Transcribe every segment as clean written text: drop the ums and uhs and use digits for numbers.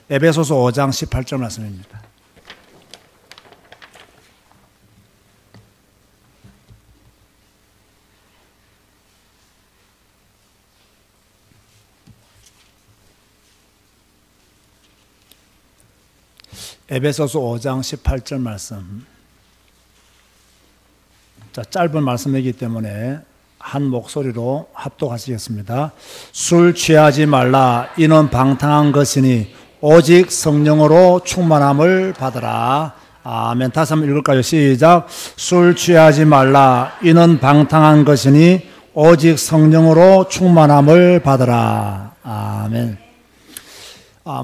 에베소서 5장 18절 말씀입니다. 에베소서 5장 18절 말씀. 자, 짧은 말씀이기 때문에 한 목소리로 합독하시겠습니다. 술 취하지 말라. 이는 방탕한 것이니 오직 성령으로 충만함을 받으라. 아멘. 다시 한번 읽을까요? 시작. 술 취하지 말라. 이는 방탕한 것이니 오직 성령으로 충만함을 받으라. 아멘.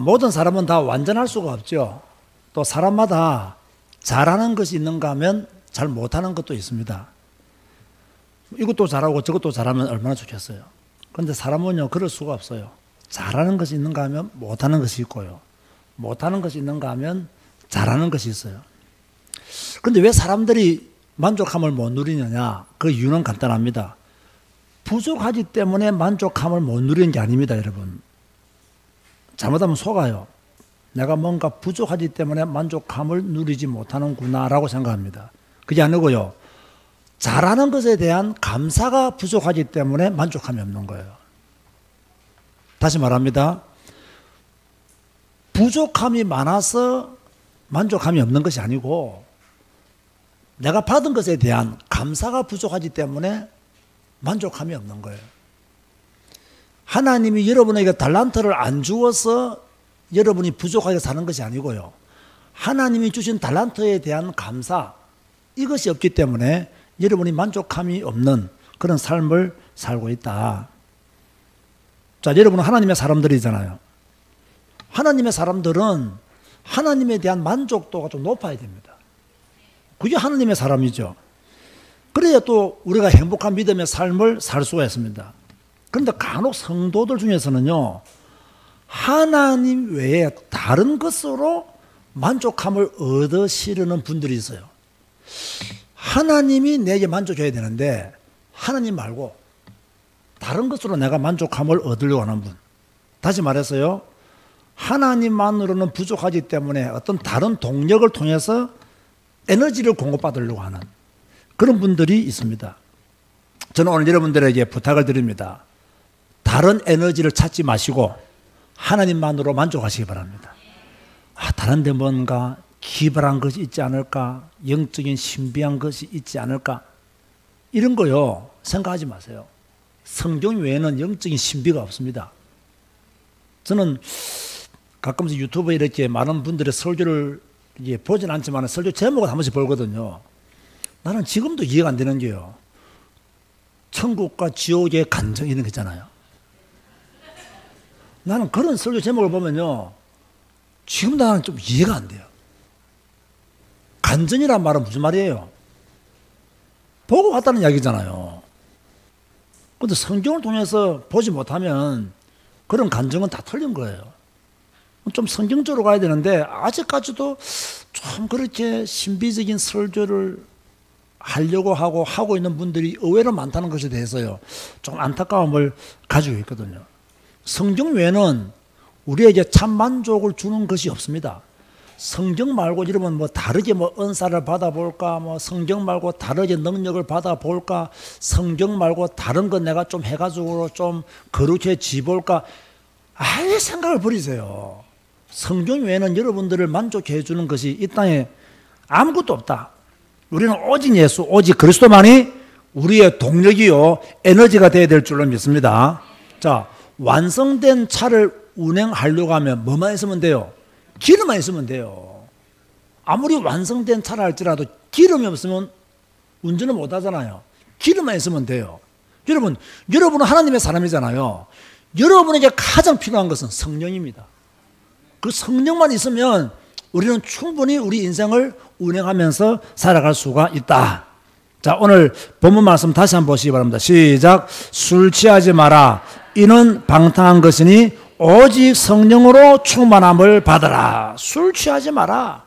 모든 사람은 다 완전할 수가 없죠. 또 사람마다 잘하는 것이 있는가 하면 잘 못하는 것도 있습니다. 이것도 잘하고 저것도 잘하면 얼마나 좋겠어요. 그런데 사람은요, 그럴 수가 없어요. 잘하는 것이 있는가 하면 못하는 것이 있고요. 못하는 것이 있는가 하면 잘하는 것이 있어요. 그런데 왜 사람들이 만족함을 못 누리느냐? 그 이유는 간단합니다. 부족하기 때문에 만족함을 못 누리는 게 아닙니다, 여러분. 잘못하면 속아요. 내가 뭔가 부족하기 때문에 만족함을 누리지 못하는구나 라고 생각합니다. 그게 아니고요. 잘하는 것에 대한 감사가 부족하기 때문에 만족함이 없는 거예요. 다시 말합니다. 부족함이 많아서 만족함이 없는 것이 아니고 내가 받은 것에 대한 감사가 부족하기 때문에 만족함이 없는 거예요. 하나님이 여러분에게 달란트를 안 주어서 여러분이 부족하게 사는 것이 아니고요. 하나님이 주신 달란트에 대한 감사, 이것이 없기 때문에 여러분이 만족함이 없는 그런 삶을 살고 있다. 자, 여러분은 하나님의 사람들이잖아요. 하나님의 사람들은 하나님에 대한 만족도가 좀 높아야 됩니다. 그게 하나님의 사람이죠. 그래야 또 우리가 행복한 믿음의 삶을 살 수가 있습니다. 그런데 간혹 성도들 중에서는요, 하나님 외에 다른 것으로 만족함을 얻으시려는 분들이 있어요. 하나님이 내게 만족해야 되는데 하나님 말고 다른 것으로 내가 만족함을 얻으려고 하는 분. 다시 말해서요, 하나님만으로는 부족하기 때문에 어떤 다른 동력을 통해서 에너지를 공급받으려고 하는 그런 분들이 있습니다. 저는 오늘 여러분들에게 부탁을 드립니다. 다른 에너지를 찾지 마시고 하나님만으로 만족하시기 바랍니다. 다른 데 뭔가 기발한 것이 있지 않을까? 영적인 신비한 것이 있지 않을까? 이런 거요, 생각하지 마세요. 성경 외에는 영적인 신비가 없습니다. 저는 가끔씩 유튜브에 이렇게 많은 분들의 설교를 보진 않지만 설교 제목을 한 번씩 보거든요. 나는 지금도 이해가 안 되는 게요. 천국과 지옥의 간증 이런 거 있잖아요. 나는 그런 설교 제목을 보면요, 지금 나는 좀 이해가 안 돼요. 간증이란 말은 무슨 말이에요? 보고 왔다는 이야기잖아요. 그런데 성경을 통해서 보지 못하면 그런 간증은 다 틀린 거예요. 좀 성경적으로 가야 되는데 아직까지도 좀 그렇게 신비적인 설교를 하려고 하고 있는 분들이 의외로 많다는 것에 대해서요, 좀 안타까움을 가지고 있거든요. 성경 외에는 우리에게 참 만족을 주는 것이 없습니다. 성경 말고 여러분 다르게 은사를 받아볼까, 성경 말고 다르게 능력을 받아볼까, 성경 말고 다른 거 내가 좀 해가지고 좀 거룩해지볼까, 아예 생각을 버리세요. 성경 외에는 여러분들을 만족해 주는 것이 이 땅에 아무것도 없다. 우리는 오직 예수, 오직 그리스도만이 우리의 동력이요, 에너지가 되어야 될 줄로 믿습니다. 자, 완성된 차를 운행하려고 하면 뭐만 있으면 돼요? 기름만 있으면 돼요. 아무리 완성된 차를 할지라도 기름이 없으면 운전을 못 하잖아요. 기름만 있으면 돼요. 여러분은 하나님의 사람이잖아요. 여러분에게 가장 필요한 것은 성령입니다. 그 성령만 있으면 우리는 충분히 우리 인생을 운행하면서 살아갈 수가 있다. 자, 오늘 본문 말씀 다시 한번 보시기 바랍니다. 시작. 술 취하지 마라. 이는 방탕한 것이니 오직 성령으로 충만함을 받으라. 술 취하지 마라.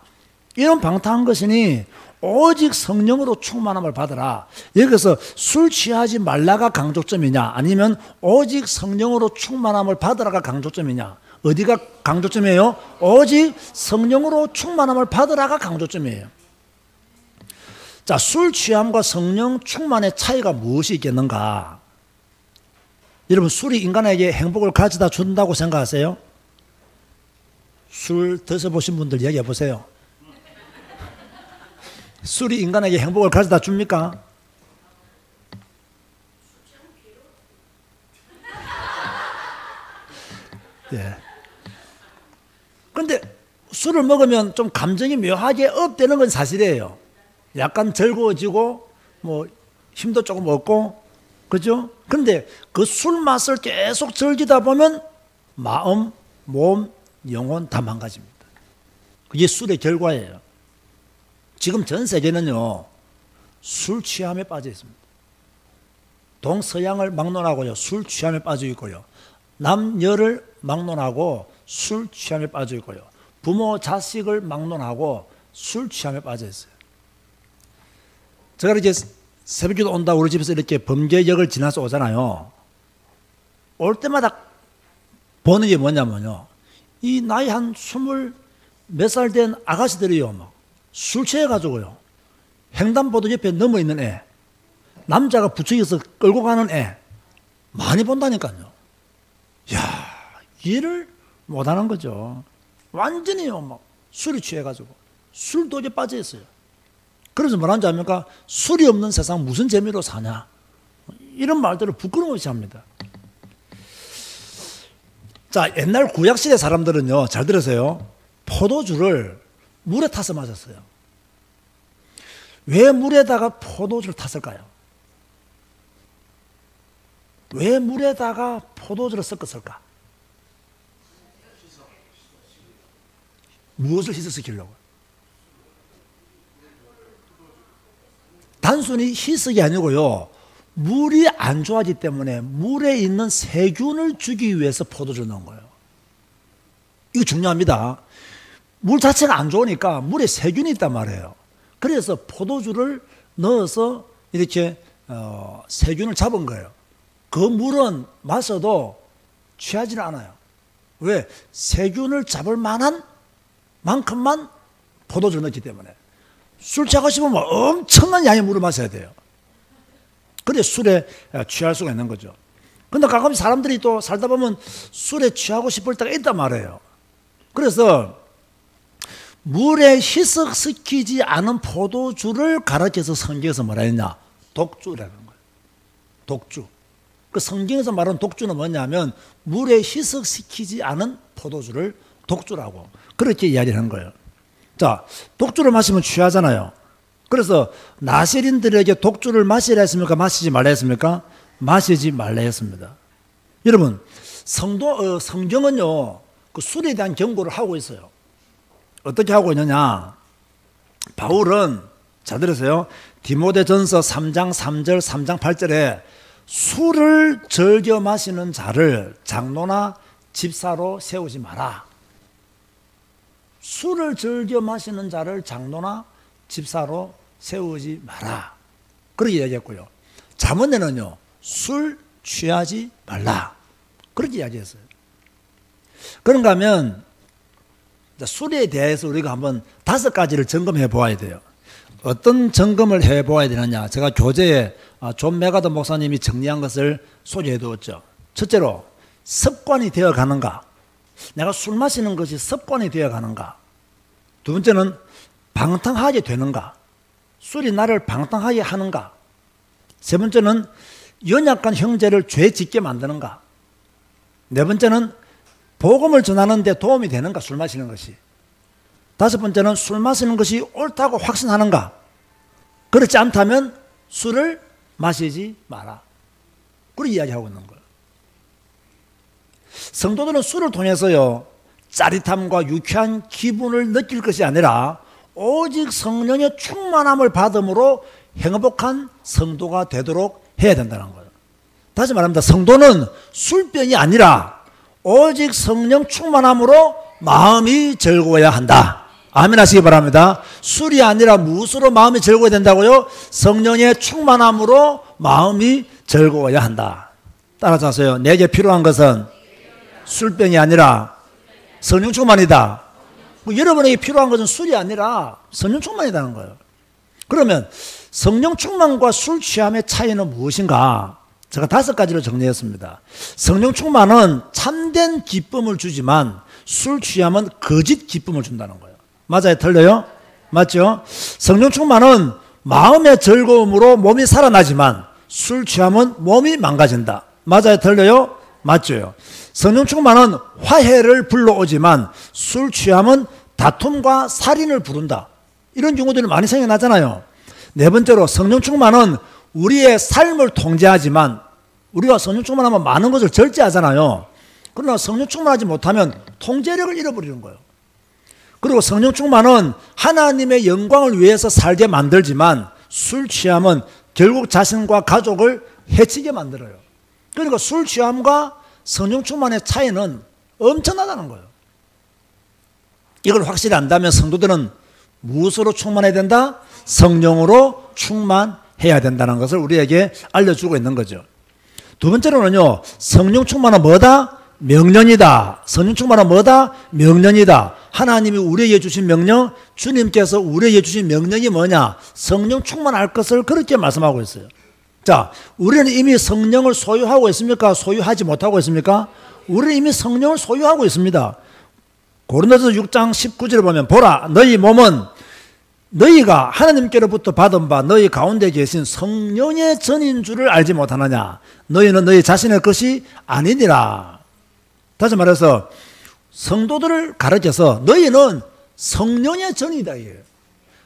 이는 방탕한 것이니 오직 성령으로 충만함을 받으라. 여기서 술 취하지 말라가 강조점이냐, 아니면 오직 성령으로 충만함을 받으라가 강조점이냐, 어디가 강조점이에요? 오직 성령으로 충만함을 받으라가 강조점이에요. 자, 술 취함과 성령 충만의 차이가 무엇이 있겠는가? 여러분, 술이 인간에게 행복을 가져다 준다고 생각하세요? 술 드셔보신 분들 이야기해 보세요. 술이 인간에게 행복을 가져다 줍니까? 예. 근데 술을 먹으면 좀 감정이 묘하게 업되는 건 사실이에요. 약간 즐거워지고 뭐 힘도 조금 얻고, 그죠? 근데 그 술 맛을 계속 즐기다 보면 마음, 몸, 영혼 다 망가집니다. 그게 술의 결과예요. 지금 전 세계는요, 술 취함에 빠져 있습니다. 동서양을 막론하고요, 술 취함에 빠져 있고요. 남녀를 막론하고 술 취함에 빠져 있고요. 부모, 자식을 막론하고 술 취함에 빠져 있어요. 제가 이렇게 새벽기도 온다 우리 집에서 이렇게 범죄역을 지나서 오잖아요. 올 때마다 보는 게 뭐냐면요, 이 나이 한 20 몇 살 된 아가씨들이요, 막 술 취해가지고요, 횡단보도 옆에 넘어 있는 애, 남자가 부추겨서 끌고 가는 애 많이 본다니까요. 야, 일을 못하는 거죠. 완전히요, 막 술이 취해가지고 술독에 빠져 있어요. 그래서 뭐라는지 압니까? 술이 없는 세상 무슨 재미로 사냐, 이런 말들을 부끄러워시 합니다. 자, 옛날 구약시대 사람들은요, 잘 들으세요, 포도주를 물에 타서 마셨어요. 왜 물에다가 포도주를 탔을까요? 왜 물에다가 포도주를 섞었을까? 무엇을 희석시키려고? 단순히 희석이 아니고요, 물이 안 좋아지기 때문에 물에 있는 세균을 주기 위해서 포도주를 넣은 거예요. 이거 중요합니다. 물 자체가 안 좋으니까 물에 세균이 있단 말이에요. 그래서 포도주를 넣어서 이렇게 세균을 잡은 거예요. 그 물은 마셔도 취하지는 않아요. 왜? 세균을 잡을 만한 만큼만 포도주를 넣기 때문에. 술 취하고 싶으면 엄청난 양의 물을 마셔야 돼요. 그래 술에 취할 수가 있는 거죠. 근데 가끔 사람들이 또 살다 보면 술에 취하고 싶을 때가 있단 말이에요. 그래서 물에 희석시키지 않은 포도주를 가르쳐서 성경에서 뭐라 했냐? 독주라는 거예요. 독주. 그 성경에서 말하는 독주는 뭐냐면 물에 희석시키지 않은 포도주를 독주라고 그렇게 이야기를 하는 거예요. 자, 독주를 마시면 취하잖아요. 그래서 나세린들에게 독주를 마시라 했습니까? 마시지 말라 했습니까? 마시지 말라 했습니다. 여러분, 성경은요, 그 술에 대한 경고를 하고 있어요. 어떻게 하고 있느냐? 바울은, 잘 들으세요, 디모데전서 3장 3절 3장 8절에 술을 즐겨 마시는 자를 장로나 집사로 세우지 마라. 술을 즐겨 마시는 자를 장로나 집사로 세우지 마라. 그렇게 이야기했고요. 잠언에는요, 술 취하지 말라. 그렇게 이야기했어요. 그런가 하면 술에 대해서 우리가 한번 5가지를 점검해 보아야 돼요. 어떤 점검을 해 보아야 되느냐? 제가 교재에 존 메가더 목사님이 정리한 것을 소개해 두었죠. 첫째로, 습관이 되어 가는가? 내가 술 마시는 것이 습관이 되어 가는가? 두 번째는, 방탕하게 되는가? 술이 나를 방탕하게 하는가? 세 번째는, 연약한 형제를 죄 짓게 만드는가? 네 번째는, 복음을 전하는 데 도움이 되는가? 술 마시는 것이. 다섯 번째는, 술 마시는 것이 옳다고 확신하는가? 그렇지 않다면 술을 마시지 마라. 그렇게 이야기하고 있는 거예요. 성도들은 술을 통해서요, 짜릿함과 유쾌한 기분을 느낄 것이 아니라 오직 성령의 충만함을 받음으로 행복한 성도가 되도록 해야 된다는 거예요. 다시 말합니다. 성도는 술병이 아니라 오직 성령 충만함으로 마음이 즐거워야 한다. 아멘 하시기 바랍니다. 술이 아니라 무엇으로 마음이 즐거워야 된다고요? 성령의 충만함으로 마음이 즐거워야 한다. 따라서 하세요. 내게 필요한 것은 술병이 아니라 성령 충만이다. 뭐 여러분에게 필요한 것은 술이 아니라 성령 충만이라는 거예요. 그러면 성령 충만과 술 취함의 차이는 무엇인가? 제가 5가지로 정리했습니다. 성령 충만은 참된 기쁨을 주지만 술 취함은 거짓 기쁨을 준다는 거예요. 맞아요? 틀려요? 맞죠? 성령 충만은 마음의 즐거움으로 몸이 살아나지만 술 취함은 몸이 망가진다. 맞아요? 틀려요? 맞죠? 성령 충만은 화해를 불러오지만 술 취함은 다툼과 살인을 부른다. 이런 경우들이 많이 생겨나잖아요. 네 번째로 성령 충만은 우리의 삶을 통제하지만 우리가 성령 충만하면 많은 것을 절제하잖아요. 그러나 성령 충만하지 못하면 통제력을 잃어버리는 거예요. 그리고 성령 충만은 하나님의 영광을 위해서 살게 만들지만 술 취함은 결국 자신과 가족을 해치게 만들어요. 그러니까 술 취함과 성령 충만의 차이는 엄청나다는 거예요. 이걸 확실히 안다면 성도들은 무엇으로 충만해야 된다? 성령으로 충만해야 된다는 것을 우리에게 알려주고 있는 거죠. 두 번째로는요, 성령 충만은 뭐다? 명령이다. 성령 충만은 뭐다? 명령이다. 하나님이 우리에게 주신 명령, 주님께서 우리에게 주신 명령이 뭐냐? 성령 충만할 것을 그렇게 말씀하고 있어요. 자, 우리는 이미 성령을 소유하고 있습니까? 소유하지 못하고 있습니까? 우리는 이미 성령을 소유하고 있습니다. 고린도서 6장 19절에 보면 보라, 너희 몸은 너희가 하나님께로부터 받은 바 너희 가운데 계신 성령의 전인 줄을 알지 못하느냐? 너희는 너희 자신의 것이 아니니라. 다시 말해서 성도들을 가르쳐서 너희는 성령의 전이다. 이게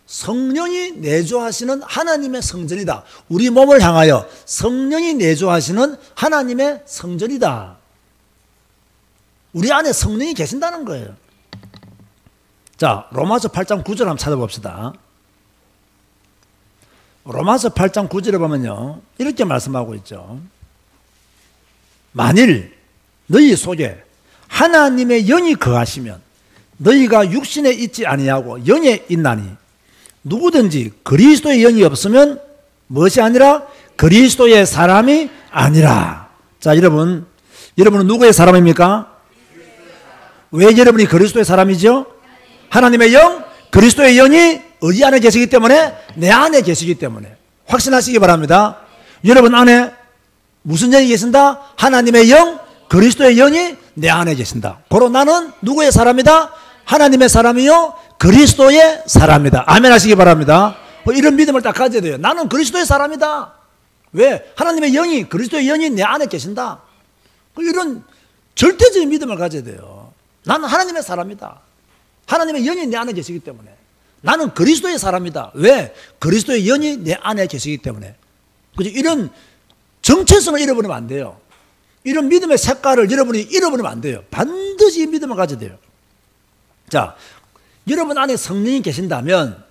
성령이 내주하시는 하나님의 성전이다. 우리 몸을 향하여 성령이 내주하시는 하나님의 성전이다. 우리 안에 성령이 계신다는 거예요. 자, 로마서 8장 9절 한번 찾아봅시다. 로마서 8장 9절에 보면요, 이렇게 말씀하고 있죠. 만일 너희 속에 하나님의 영이 거하시면 너희가 육신에 있지 아니하고 영에 있나니 누구든지 그리스도의 영이 없으면 무엇이 아니라 그리스도의 사람이 아니라. 자, 여러분은 누구의 사람입니까? 왜 여러분이 그리스도의 사람이죠? 하나님의 영, 그리스도의 영이 어디 안에 계시기 때문에? 내 안에 계시기 때문에. 확신하시기 바랍니다. 여러분 안에 무슨 영이 계신다? 하나님의 영, 그리스도의 영이 내 안에 계신다. 고로 나는 누구의 사람이다? 하나님의 사람이요, 그리스도의 사람이다. 아멘 하시기 바랍니다. 이런 믿음을 딱 가져야 돼요. 나는 그리스도의 사람이다. 왜? 하나님의 영이, 그리스도의 영이 내 안에 계신다. 이런 절대적인 믿음을 가져야 돼요. 나는 하나님의 사람이다. 하나님의 영이 내 안에 계시기 때문에. 나는 그리스도의 사람이다. 왜? 그리스도의 영이 내 안에 계시기 때문에. 그죠? 이런 정체성을 잃어버리면 안 돼요. 이런 믿음의 색깔을 여러분이 잃어버리면 안 돼요. 반드시 이 믿음을 가져야 돼요. 자, 여러분 안에 성령이 계신다면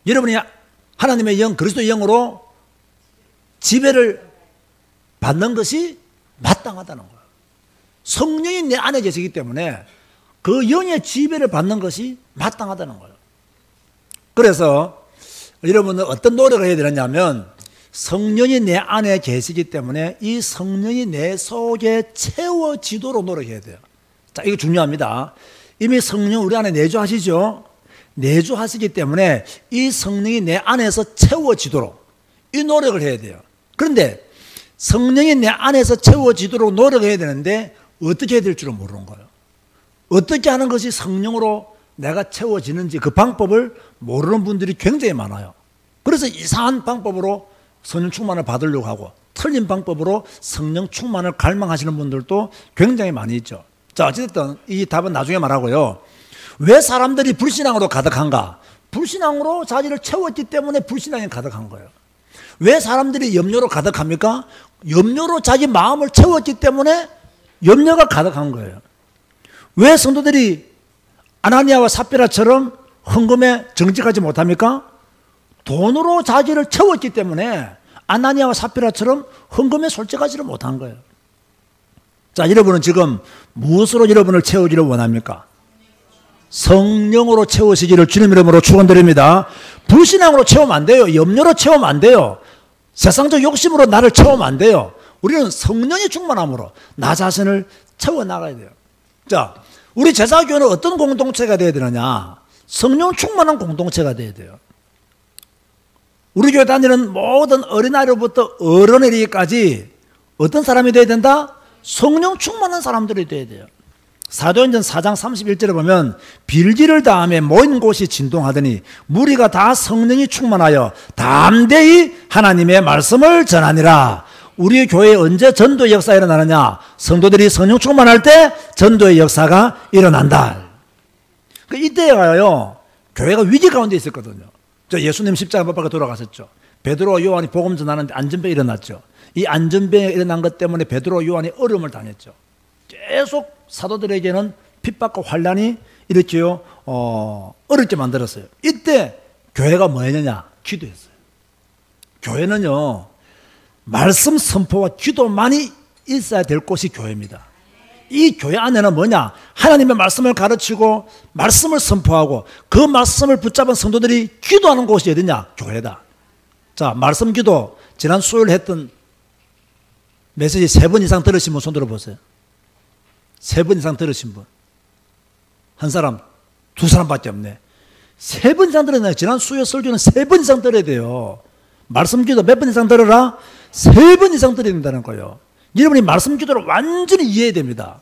여러분이 하나님의 영, 그리스도의 영으로 지배를 받는 것이 마땅하다는 거예요. 성령이 내 안에 계시기 때문에 그 영의 지배를 받는 것이 마땅하다는 거예요. 그래서 여러분은 어떤 노력을 해야 되느냐면 성령이 내 안에 계시기 때문에 이 성령이 내 속에 채워지도록 노력해야 돼요. 자, 이거 중요합니다. 이미 성령 우리 안에 내주하시죠? 내주하시기 때문에 이 성령이 내 안에서 채워지도록 이 노력을 해야 돼요. 그런데 성령이 내 안에서 채워지도록 노력해야 되는데 어떻게 해야 될 줄은 모르는 거예요. 어떻게 하는 것이 성령으로 내가 채워지는지 그 방법을 모르는 분들이 굉장히 많아요. 그래서 이상한 방법으로 성령 충만을 받으려고 하고 틀린 방법으로 성령 충만을 갈망하시는 분들도 굉장히 많이 있죠. 자, 어쨌든 이 답은 나중에 말하고요. 왜 사람들이 불신앙으로 가득한가? 불신앙으로 자기를 채웠기 때문에 불신앙이 가득한 거예요. 왜 사람들이 염려로 가득합니까? 염려로 자기 마음을 채웠기 때문에 염려가 가득한 거예요. 왜 성도들이 아나니아와 삽비라처럼 헌금에 정직하지 못합니까? 돈으로 자기를 채웠기 때문에 아나니아와 삽비라처럼 헌금에 솔직하지를 못한 거예요. 자, 여러분은 지금 무엇으로 여러분을 채우기를 원합니까? 성령으로 채우시기를 주님 이름으로 축원드립니다. 불신앙으로 채우면 안 돼요. 염려로 채우면 안 돼요. 세상적 욕심으로 나를 채우면 안 돼요. 우리는 성령의 충만함으로 나 자신을 채워나가야 돼요. 자, 우리 제자교회는 어떤 공동체가 되어야 되느냐? 성령 충만한 공동체가 되어야 돼요. 우리 교회 다니는 모든 어린아이로부터 어른에 이르기까지 어떤 사람이 되어야 된다? 성령 충만한 사람들이 되어야 돼요. 사도행전 4장 31절에 보면 빌기를 다음에 모인 곳이 진동하더니 무리가 다 성령이 충만하여 담대히 하나님의 말씀을 전하니라. 우리 교회에 언제 전도의 역사가 일어나느냐? 성도들이 성령 충만할 때 전도의 역사가 일어난다. 이때가요, 교회가 위기 가운데 있었거든요. 예수님 십자가 못 박아 돌아가셨죠. 베드로 요한이 복음 전하는데 안전병이 일어났죠. 이 안전병이 일어난 것 때문에 베드로 요한이 어려움을 당했죠. 계속 사도들에게는 핍박과 환란이 일으켜 어렵게 만들었어요. 이때 교회가 뭐 했느냐? 기도했어요. 교회는요, 말씀 선포와 기도만이 있어야 될 곳이 교회입니다. 이 교회 안에는 뭐냐? 하나님의 말씀을 가르치고 말씀을 선포하고 그 말씀을 붙잡은 성도들이 기도하는 곳이 어디냐? 교회다. 자, 말씀 기도 지난 수요일 했던 메시지 3번 이상 들으신 분 손 들어보세요. 3번 이상 들으신 분. 한 사람, 2사람밖에 없네. 3번 이상 들었나요? 지난 수요 설교는 3번 이상 들어야 돼요. 말씀 기도 몇 번 이상 들어라? 3번 이상 들어야 된다는 거예요. 여러분이 말씀 기도를 완전히 이해해야 됩니다.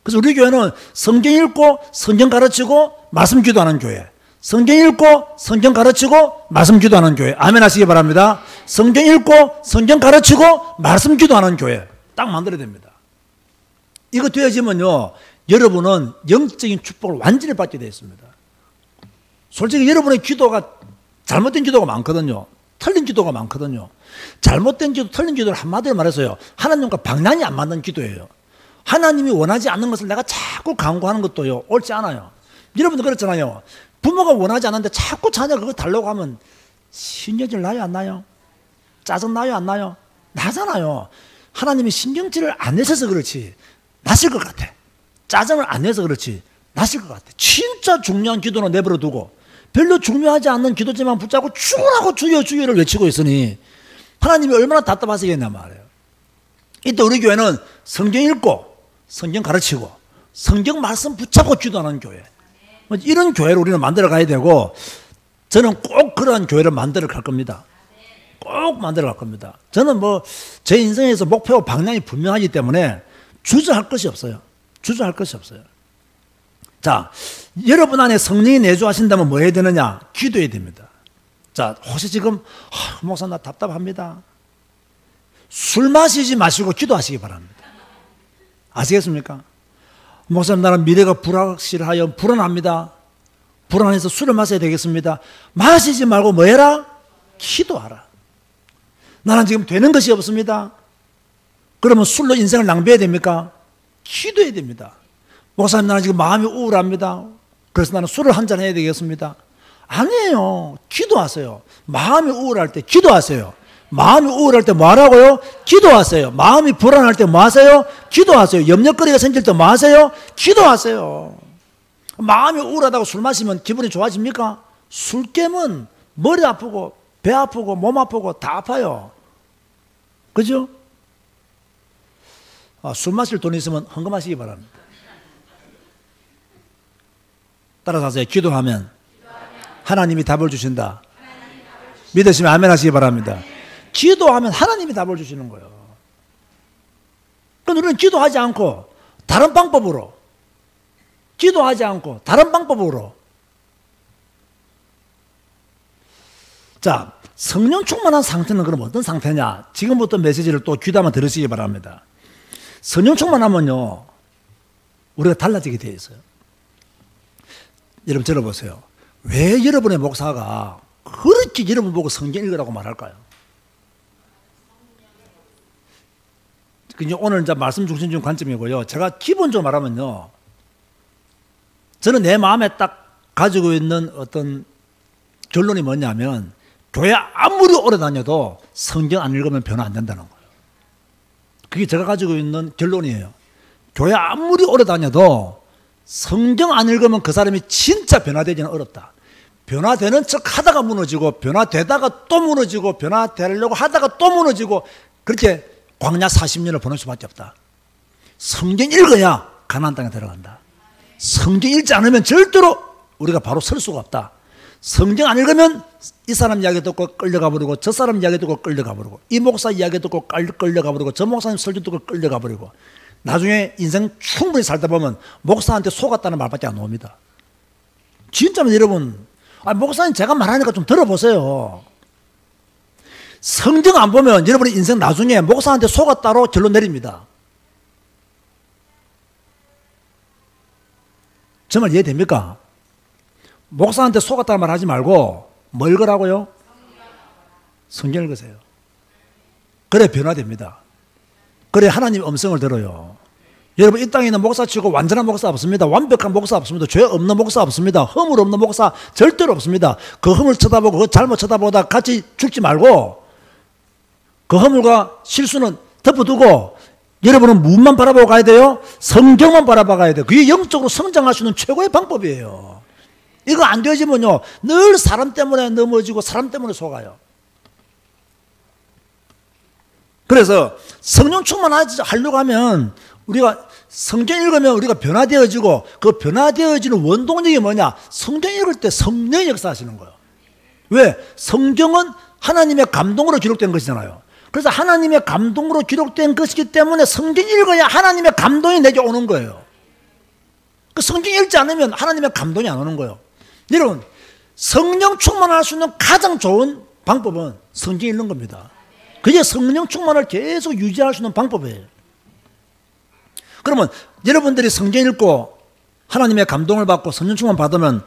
그래서 우리 교회는 성경 읽고 성경 가르치고 말씀 기도하는 교회. 성경 읽고 성경 가르치고 말씀 기도하는 교회. 아멘 하시기 바랍니다. 성경 읽고 성경 가르치고 말씀 기도하는 교회. 딱 만들어야 됩니다. 이거 되어지면요, 여러분은 영적인 축복을 완전히 받게 되어 있습니다. 솔직히 여러분의 기도가 잘못된 기도가 많거든요. 틀린 기도가 많거든요. 잘못된 기도, 틀린 기도를 한마디로 말해서요, 하나님과 방향이 안 맞는 기도예요. 하나님이 원하지 않는 것을 내가 자꾸 강구하는 것도요, 옳지 않아요. 여러분도 그렇잖아요. 부모가 원하지 않는데 자꾸 자녀가 그거 달라고 하면 신경질 나요, 안 나요? 짜증 나요, 안 나요? 나잖아요. 하나님이 신경질을 안 내셔서 그렇지 나실 것 같아. 짜증을 안 내서 그렇지 나실 것 같아. 진짜 중요한 기도는 내버려 두고 별로 중요하지 않는 기도지만 붙잡고 주라고 주여 주여를 외치고 있으니 하나님이 얼마나 답답하시겠냐 말이에요. 이때 우리 교회는 성경 읽고 성경 가르치고 성경 말씀 붙잡고 기도하는 교회, 이런 교회를 우리는 만들어 가야 되고, 저는 꼭 그러한 교회를 만들어 갈 겁니다. 꼭 만들어 갈 겁니다. 저는 제 인생에서 목표와 방향이 분명하기 때문에 주저할 것이 없어요. 주저할 것이 없어요. 자, 여러분 안에 성령이 내주하신다면 뭐 해야 되느냐? 기도해야 됩니다. 자, 혹시 지금 목사 나 답답합니다. 술 마시지 마시고 기도하시기 바랍니다. 아시겠습니까? 목사님, 나는 미래가 불확실하여 불안합니다. 불안해서 술을 마셔야 되겠습니다. 마시지 말고 뭐 해라? 기도하라. 나는 지금 되는 것이 없습니다. 그러면 술로 인생을 낭비해야 됩니까? 기도해야 됩니다. 목사님, 나는 지금 마음이 우울합니다. 그래서 나는 술을 한잔 해야 되겠습니다. 아니에요. 기도하세요. 마음이 우울할 때 기도하세요. 마음이 우울할 때 뭐 하라고요? 기도하세요. 마음이 불안할 때 뭐 하세요? 기도하세요. 염려거리가 생길 때 뭐 하세요? 기도하세요. 마음이 우울하다고 술 마시면 기분이 좋아집니까? 술 깨면 머리 아프고 배 아프고 몸 아프고 다 아파요. 그죠? 술 마실 돈 있으면 헌금하시기 바랍니다. 따라서 하세요. 기도하면 하나님이 답을 주신다. 믿으시면 아멘 하시기 바랍니다. 기도하면 하나님이 답을 주시는 거예요. 그럼 우리는 기도하지 않고 다른 방법으로, 기도하지 않고 다른 방법으로. 자, 성령 충만한 상태는 그럼 어떤 상태냐? 지금부터 메시지를 또 귀담아 들으시기 바랍니다. 성령 충만하면요, 우리가 달라지게 되어 있어요. 여러분 들어보세요. 왜 여러분의 목사가 그렇게 여러분 보고 성경 읽으라고 말할까요? 오늘 이제 말씀 중심적인 관점이고요. 제가 기본적으로 말하면요, 저는 내 마음에 딱 가지고 있는 어떤 결론이 뭐냐면, 교회 아무리 오래 다녀도 성경 안 읽으면 변화 안 된다는 거예요. 그게 제가 가지고 있는 결론이에요. 교회 아무리 오래 다녀도 성경 안 읽으면 그 사람이 진짜 변화되기는 어렵다. 변화되는 척 하다가 무너지고, 변화되다가 또 무너지고, 변화되려고 하다가 또 무너지고, 그렇게 광야 40년을 보낼 수밖에 없다. 성경 읽어야 가나안 땅에 들어간다. 성경 읽지 않으면 절대로 우리가 바로 설 수가 없다. 성경 안 읽으면 이 사람 이야기 듣고 끌려가 버리고 저 사람 이야기 듣고 끌려가 버리고 이 목사 이야기 듣고 끌려가 버리고 저 목사님 설교 듣고 끌려가 버리고 나중에 인생 충분히 살다 보면 목사한테 속았다는 말밖에 안 나옵니다. 진짜면 여러분, 목사님 제가 말하니까 좀 들어보세요. 성경 안 보면 여러분의 인생 나중에 목사한테 속았다로 결론 내립니다. 정말 이해됩니까? 목사한테 속았다는 말 하지 말고 뭘 읽으라고요? 성경 읽으세요. 그래 변화됩니다. 그래 하나님 음성을 들어요. 여러분 이 땅에 있는 목사치고 완전한 목사 없습니다. 완벽한 목사 없습니다. 죄 없는 목사 없습니다. 허물 없는 목사 절대로 없습니다. 그 허물 쳐다보고 그 잘못 쳐다보다 같이 죽지 말고 그 허물과 실수는 덮어두고 여러분은 무엇만 바라보고 가야 돼요? 성경만 바라봐 가야 돼요. 그게 영적으로 성장할 수 있는 최고의 방법이에요. 이거 안 되어지면요 늘 사람 때문에 넘어지고 사람 때문에 속아요. 그래서 성령 충만하려고 하면 우리가 성경 읽으면 우리가 변화되어지고 그 변화되어지는 원동력이 뭐냐? 성경 읽을 때 성령이 역사하시는 거예요. 왜? 성경은 하나님의 감동으로 기록된 것이잖아요. 그래서 하나님의 감동으로 기록된 것이기 때문에 성경 읽어야 하나님의 감동이 내게 오는 거예요. 그 성경 읽지 않으면 하나님의 감동이 안 오는 거예요. 여러분 성령 충만할 수 있는 가장 좋은 방법은 성경 읽는 겁니다. 그게 성령 충만을 계속 유지할 수 있는 방법이에요. 그러면 여러분들이 성경 읽고 하나님의 감동을 받고 성령 충만 받으면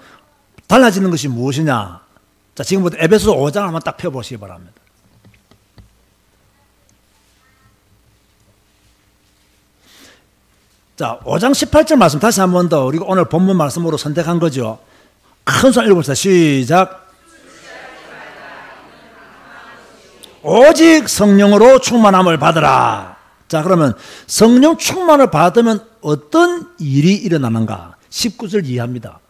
달라지는 것이 무엇이냐? 자, 지금부터 에베소서 5장 한번 딱 펴보시기 바랍니다. 자, 5장 18절 말씀 다시 한 번 더 우리가 오늘 본문 말씀으로 선택한 거죠. 큰 소리 읽어봅시다. 시작. 오직 성령으로 충만함을 받으라. 자, 그러면 성령 충만을 받으면 어떤 일이 일어나는가? 19절 이해합니다.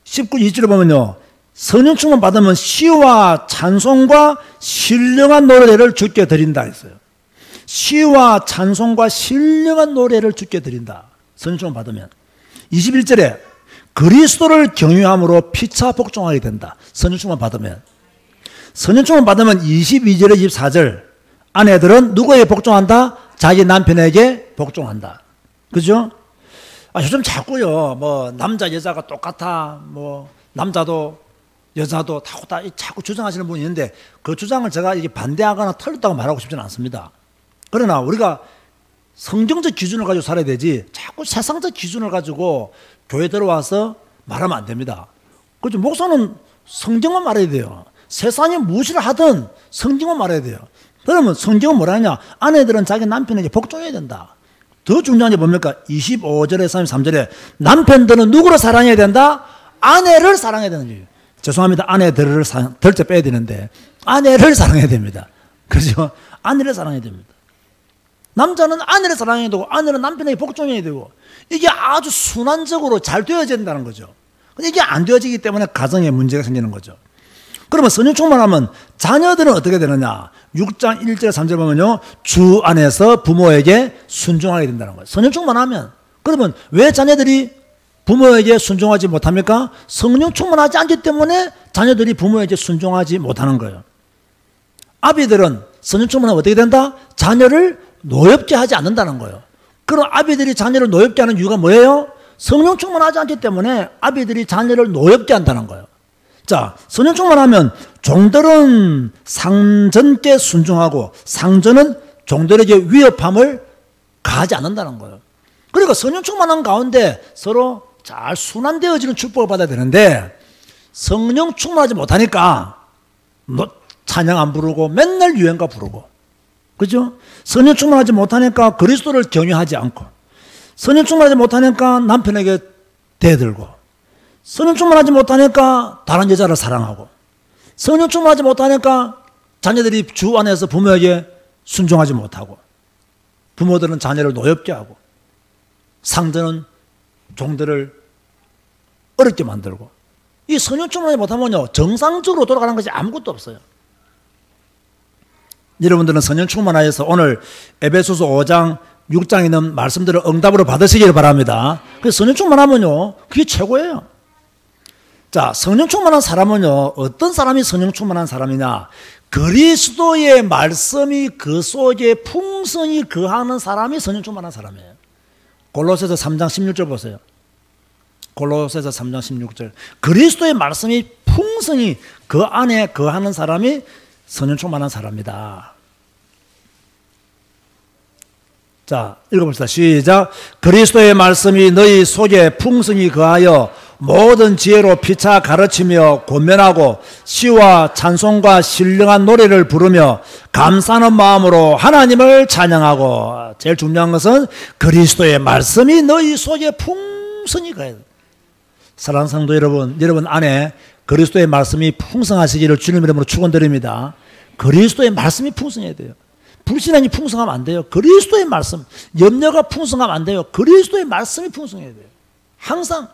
19절에 보면요, 성령 충만 받으면 시와 찬송과 신령한 노래를 주께 드린다 했어요. 시와 찬송과 신령한 노래를 주께 드린다. 성령 충만 받으면. 21절에 그리스도를 경유함으로 피차 복종하게 된다. 성령 충만 받으면. 성령 충만 받으면 22절에 24절 아내들은 누구에게 복종한다? 자기 남편에게 복종한다. 그죠? 요즘 자꾸요, 뭐, 남자, 여자가 똑같아. 뭐, 남자도, 여자도 다 자꾸 주장하시는 분이 있는데 그 주장을 제가 이게 반대하거나 틀렸다고 말하고 싶지는 않습니다. 그러나 우리가 성경적 기준을 가지고 살아야 되지 자꾸 세상적 기준을 가지고 교회 들어와서 말하면 안 됩니다. 그죠? 목사는 성경만 말해야 돼요. 세상이 무엇을 하든 성경만 말해야 돼요. 그러면 성경은 뭐라 하냐? 아내들은 자기 남편에게 복종해야 된다. 더 중요한 게 뭡니까? 25절에 33절에 남편들은 누구를 사랑해야 된다? 아내를 사랑해야 되는 거예요. 죄송합니다. 아내들을 덜째 빼야 되는데 아내를 사랑해야 됩니다. 그죠? 아내를 사랑해야 됩니다. 남자는 아내를 사랑해야 되고 아내는 남편에게 복종해야 되고 이게 아주 순환적으로 잘 되어져야 된다는 거죠. 근데 이게 안 되어지기 때문에 가정에 문제가 생기는 거죠. 그러면 성령 충만하면 자녀들은 어떻게 되느냐? 6장 1절 3절 보면요, 주 안에서 부모에게 순종하게 된다는 거예요. 성령 충만하면. 그러면 왜 자녀들이 부모에게 순종하지 못합니까? 성령 충만하지 않기 때문에 자녀들이 부모에게 순종하지 못하는 거예요. 아비들은 성령 충만하면 어떻게 된다? 자녀를 노엽게 하지 않는다는 거예요. 그럼 아비들이 자녀를 노엽게 하는 이유가 뭐예요? 성령 충만하지 않기 때문에 아비들이 자녀를 노엽게 한다는 거예요. 자, 성령 충만하면 종들은 상전께 순종하고 상전은 종들에게 위협함을 가하지 않는다는 거예요. 그러니까 성령 충만한 가운데 서로 잘 순환되어지는 축복을 받아야 되는데 성령 충만하지 못하니까 찬양 안 부르고 맨날 유행가 부르고, 그죠? 성령 충만하지 못하니까 그리스도를 경유하지 않고, 성령 충만하지 못하니까 남편에게 대들고, 성령 충만하지 못하니까 다른 여자를 사랑하고, 성령 충만하지 못하니까 자녀들이 주 안에서 부모에게 순종하지 못하고, 부모들은 자녀를 노엽게 하고, 상전은 종들을 어렵게 만들고, 이 성령 충만하지 못하면요 정상적으로 돌아가는 것이 아무것도 없어요. 여러분들은 성령 충만하여서 오늘 에베소서 5장 6장에 있는 말씀들을 응답으로 받으시기를 바랍니다. 그래서 성령 충만하면요, 그게 최고예요. 자, 성령 충만한 사람은요, 어떤 사람이 성령 충만한 사람이냐? 그리스도의 말씀이 그 속에 풍성히 거하는 사람이 성령 충만한 사람이에요. 골로새서 3장 16절 보세요. 골로새서 3장 16절. 그리스도의 말씀이 풍성히 그 안에 거하는 사람이 성령 충만한 사람이다. 자, 읽어봅시다. 시작. 그리스도의 말씀이 너희 속에 풍성히 거하여 모든 지혜로 피차 가르치며 권면하고 시와 찬송과 신령한 노래를 부르며 감사하는 마음으로 하나님을 찬양하고, 제일 중요한 것은 그리스도의 말씀이 너희 속에 풍성히 거해요. 사랑하는 성도 여러분, 여러분 안에 그리스도의 말씀이 풍성하시기를 주님 이름으로 축원드립니다. 그리스도의 말씀이 풍성해야 돼요. 불신앙이 풍성하면 안 돼요. 그리스도의 말씀, 염려가 풍성하면 안 돼요. 그리스도의 말씀이 풍성해야 돼요. 항상.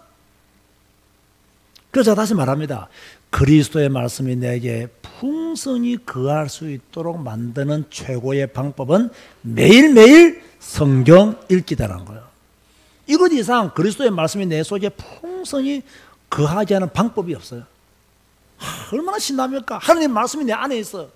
그래서 제가 다시 말합니다. 그리스도의 말씀이 내게 풍성히 거할 수 있도록 만드는 최고의 방법은 매일매일 성경 읽기다라는 거예요. 이것 이상 그리스도의 말씀이 내 속에 풍성히 거하게 하는 방법이 없어요. 얼마나 신납니까? 하나님의 말씀이 내 안에 있어.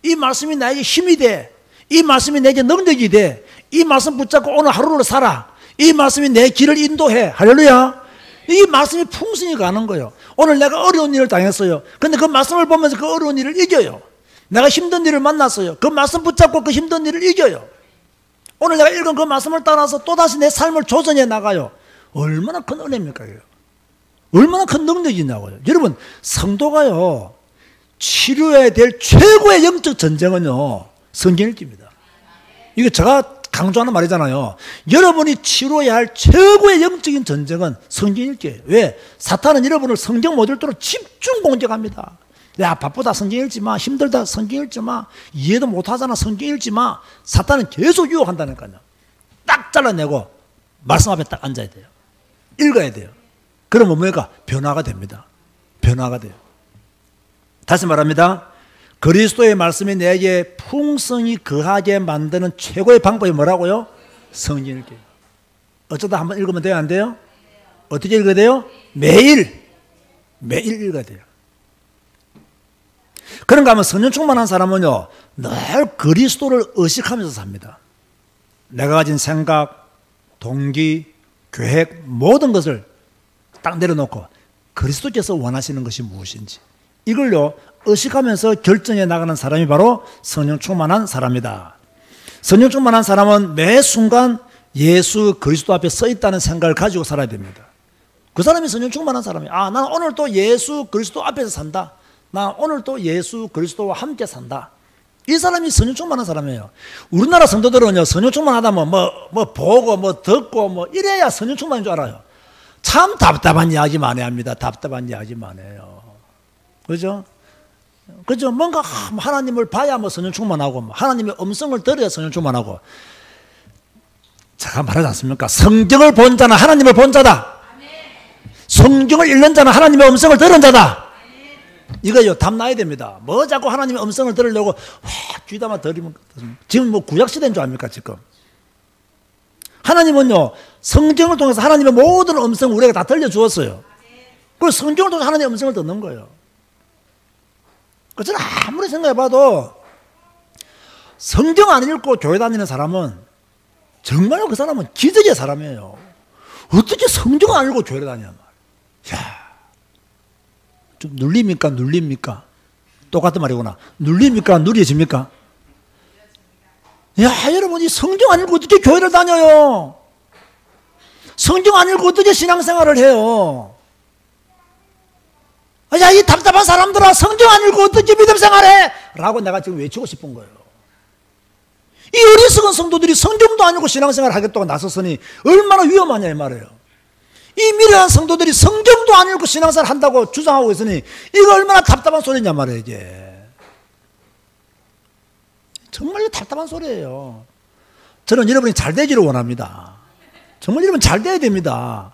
이 말씀이 나에게 힘이 돼. 이 말씀이 내게 능력이 돼. 이 말씀 붙잡고 오늘 하루를 살아. 이 말씀이 내 길을 인도해. 할렐루야. 이 말씀이 풍성히 가는 거예요. 오늘 내가 어려운 일을 당했어요. 근데 그 말씀을 보면서 그 어려운 일을 이겨요. 내가 힘든 일을 만났어요. 그 말씀 붙잡고 그 힘든 일을 이겨요. 오늘 내가 읽은 그 말씀을 따라서 또다시 내 삶을 조정해 나가요. 얼마나 큰 은혜입니까? 이거? 얼마나 큰 능력이냐고요. 여러분, 성도가요, 치료해야 될 최고의 영적 전쟁은요, 성경 읽기입니다. 이거 제가 강조하는 말이잖아요. 여러분이 치료해야 할 최고의 영적인 전쟁은 성경 읽기예요. 왜? 사탄은 여러분을 성경 못 읽도록 집중 공격합니다. 야, 바쁘다 성경 읽지 마. 힘들다 성경 읽지 마. 이해도 못하잖아 성경 읽지 마. 사탄은 계속 유혹한다니까요. 딱 잘라내고 말씀 앞에 딱 앉아야 돼요. 읽어야 돼요. 그러면 뭐가? 변화가 됩니다. 변화가 돼요. 다시 말합니다. 그리스도의 말씀이 내게 풍성히 거하게 만드는 최고의 방법이 뭐라고요? 성경 읽기. 어쩌다 한번 읽으면 돼요? 안 돼요? 어떻게 읽어야 돼요? 매일 읽어야 돼요. 그런가 하면 성령 충만한 사람은요, 늘 그리스도를 의식하면서 삽니다. 내가 가진 생각, 동기, 계획, 모든 것을 딱 내려놓고 그리스도께서 원하시는 것이 무엇인지 이걸요 의식하면서 결정해 나가는 사람이 바로 성령 충만한 사람이다. 성령 충만한 사람은 매 순간 예수 그리스도 앞에 서 있다는 생각을 가지고 살아야 됩니다. 그 사람이 성령 충만한 사람이에요. 아, 나는 오늘 또 예수 그리스도 앞에서 산다. 나 오늘 또 예수 그리스도와 함께 산다. 이 사람이 성령 충만한 사람이에요. 우리나라 성도들은요, 성령 충만하다면 뭐 보고 뭐 듣고 뭐 이래야 성령 충만인 줄 알아요. 참 답답한 이야기만 해야 합니다. 답답한 이야기만 해요. 그죠? 그죠? 뭔가 하나님을 봐야 뭐 성령 충만하고, 하나님의 음성을 들어야 성령 충만하고. 제가 말하지 않습니까? 성경을 본 자는 하나님을 본 자다. 성경을 읽는 자는 하나님의 음성을 들은 자다. 이거요, 답 나야 됩니다. 뭐 자꾸 하나님의 음성을 들으려고 확 귀담아 들이면, 지금 뭐 구약시대인 줄 압니까, 지금? 하나님은요, 성경을 통해서 하나님의 모든 음성을 우리에게 다 들려주었어요. 그리고 성경을 통해서 하나님의 음성을 듣는 거예요. 저는 아무리 생각해봐도 성경 안 읽고 교회 다니는 사람은 정말로 그 사람은 기적의 사람이에요. 어떻게 성경 안 읽고 교회를 다니냐 말이야. 좀 눌립니까? 눌립니까? 똑같은 말이구나. 눌립니까? 누려집니까? 야, 여러분, 이 성경 안 읽고 어떻게 교회를 다녀요? 성경 안 읽고 어떻게 신앙생활을 해요? 야, 이 답답한 사람들아, 성경 안 읽고 어떻게 믿음 생활해? 라고 내가 지금 외치고 싶은 거예요. 이 어리석은 성도들이 성경도 안 읽고 신앙생활 하겠다고 나섰으니 얼마나 위험하냐 이 말이에요. 이 미련한 성도들이 성경도 안 읽고 신앙생활 한다고 주장하고 있으니 이거 얼마나 답답한 소리냐 말이에요. 이게 정말 답답한 소리예요. 저는 여러분이 잘 되기를 원합니다. 정말 여러분 잘 돼야 됩니다.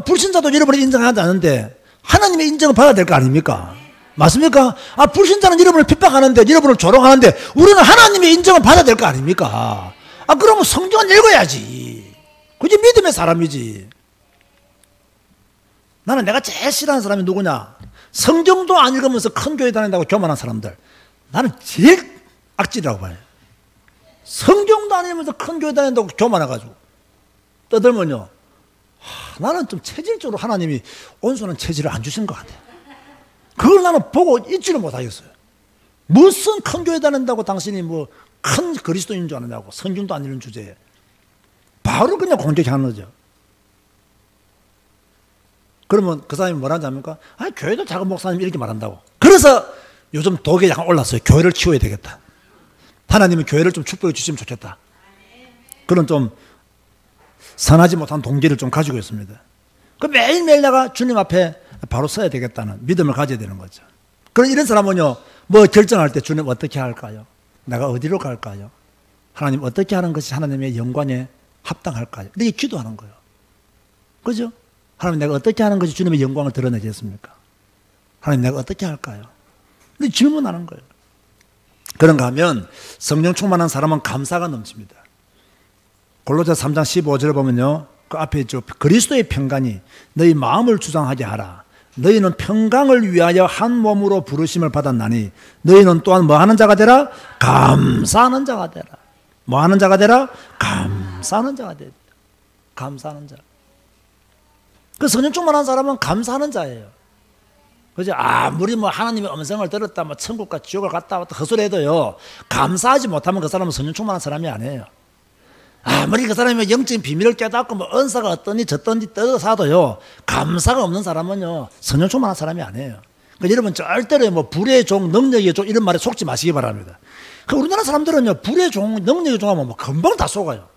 불신자도 여러분이 인정하지 않는데 하나님의 인정을 받아야 될 거 아닙니까? 맞습니까? 불신자는 여러분을 핍박하는데, 여러분을 조롱하는데, 우리는 하나님의 인정을 받아야 될 거 아닙니까? 아, 그러면 성경은 읽어야지. 그게 믿음의 사람이지. 나는 내가 제일 싫어하는 사람이 누구냐? 성경도 안 읽으면서 큰 교회 다닌다고 교만한 사람들. 나는 제일 악질이라고 봐요. 성경도 안 읽으면서 큰 교회 다닌다고 교만해가지고 떠들면요, 나는 좀 체질적으로 하나님이 온순한 체질을 안 주신 것 같아요. 그걸 나는 보고 잊지를 못하겠어요. 무슨 큰 교회 다닌다고 당신이 뭐 큰 그리스도인 줄 아느냐고, 성경도 안 읽는 주제에 바로 그냥 공격하는 거죠. 그러면 그 사람이 뭐라는지 압니까? 아, 교회도 작은 목사님이 이렇게 말한다고. 그래서 요즘 독에 약간 올랐어요. 교회를 키워야 되겠다. 하나님은 교회를 좀 축복해 주시면 좋겠다. 그런 좀 선하지 못한 동기를 좀 가지고 있습니다. 그 매일매일 내가 주님 앞에 바로 서야 되겠다는 믿음을 가져야 되는 거죠. 그런 이런 사람은요, 뭐 결정할 때 주님 어떻게 할까요? 내가 어디로 갈까요? 하나님 어떻게 하는 것이 하나님의 영광에 합당할까요? 이렇게 기도하는 거예요. 그죠? 하나님 내가 어떻게 하는 것이 주님의 영광을 드러내겠습니까? 하나님 내가 어떻게 할까요? 이렇게 질문하는 거예요. 그런가 하면 성령 충만한 사람은 감사가 넘칩니다. 골로새서 3장 15절을 보면요, 그 앞에 있죠. 그리스도의 평강이 너희 마음을 주장하게 하라. 너희는 평강을 위하여 한 몸으로 부르심을 받았나니 너희는 또한 뭐 하는 자가 되라? 감사하는 자가 되라. 뭐 하는 자가 되라? 감사하는 자가 되라. 감사하는 자. 그 성령 충만한 사람은 감사하는 자예요. 그죠? 아무리 뭐 하나님의 음성을 들었다, 뭐 천국과 지옥을 갔다 왔다 헛소리해도요, 감사하지 못하면 그 사람은 성령 충만한 사람이 아니에요. 아무리 그 사람이 영적인 비밀을 깨닫고 뭐 은사가 어떠니 저떠니 떠사도요, 감사가 없는 사람은요 성령 충만한 사람이 아니에요. 그러니까 여러분 절대로 뭐 불의 종, 능력의 종 이런 말에 속지 마시기 바랍니다. 그 우리나라 사람들은요 불의 종, 능력의 종 하면 뭐 금방 다 속아요.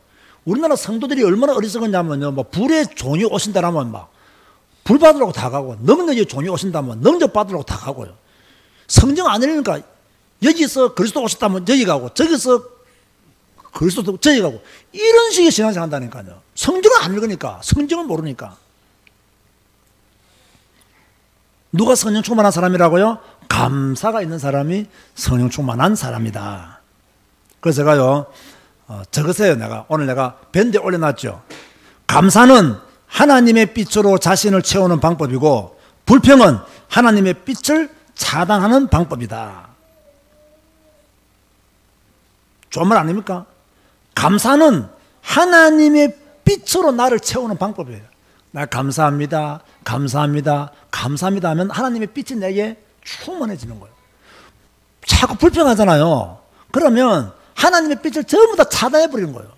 우리나라 성도들이 얼마나 어리석었냐면요, 뭐 불의 종이 오신다라면 막 불 받으려고 다 가고, 능력의 종이 오신다면 능력 받으려고 다 가고요. 성경 안 읽으니까 여기서 그리스도 오셨다면 저기 가고, 저기서 그리스도 저기 가고, 이런 식의 신앙생활 한다니까요. 성경을 안 읽으니까, 성경을 모르니까. 누가 성령 충만한 사람이라고요? 감사가 있는 사람이 성령 충만한 사람이다. 그래서 제가요, 적으세요. 오늘 내가 밴드에 올려놨죠. 감사는 하나님의 빛으로 자신을 채우는 방법이고, 불평은 하나님의 빛을 차단하는 방법이다. 좋은 말 아닙니까? 감사는 하나님의 빛으로 나를 채우는 방법이에요. 나 감사합니다, 감사합니다, 감사합니다 하면 하나님의 빛이 내게 충만해지는 거예요. 자꾸 불평하잖아요. 그러면 하나님의 빛을 전부 다 차단해버리는 거예요.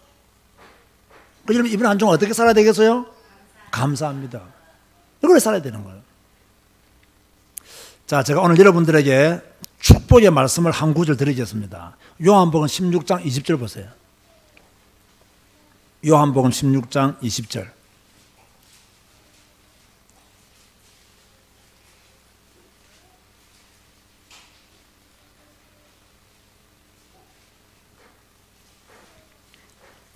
그러면 이번 한 주간 어떻게 살아야 되겠어요? 감사합니다. 이걸 살아야 되는 거예요. 자, 제가 오늘 여러분들에게 축복의 말씀을 한 구절 드리겠습니다. 요한복음 16장 20절 보세요. 요한복음 16장 20절.